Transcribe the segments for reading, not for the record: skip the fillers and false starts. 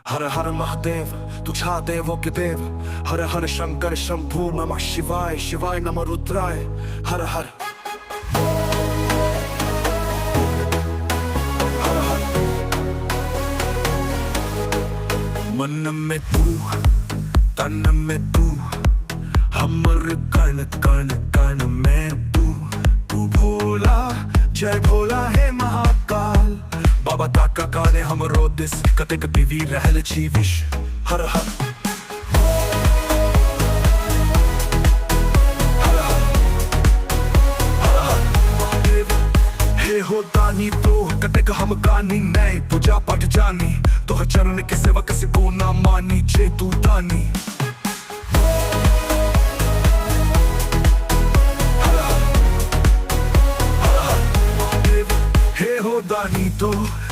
हर हर महादेव तुझा देवों के देव। हर हर शंकर शंभु नमः शिवाय, शिवाय नमः रुद्राय। हर हर हर हर। मन में तू तन में तू, हमर कण कण कण में तू। तू भोला जय भोला हे महाकाल। बाबा ताका काने हमरो दिस कतेक पीवी रहल छी विश। हर हर हर हर हर हर महादेव हे हो दानी तो कतेक हम गानी नहीं पूजा पाठ जानी। तो चरण के सेवा किसी को ना मानी जे तू दानी। दानी तो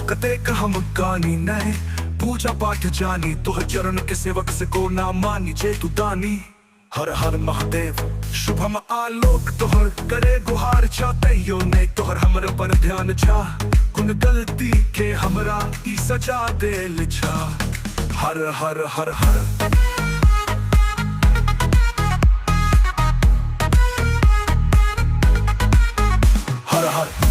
कतेक हम गानी नहीं पूजा पाठ जानी। तो चरण के सेवक से को ना मानी जे तू दानी। हर हर महादेव शुभम आलोक तोहर करे गुहार चाहते यो नहीं। तोहर हमर पर ध्यान छा कुन गलती के हमरा ई सजा दे लिछा। हर हर हर हर हर हर।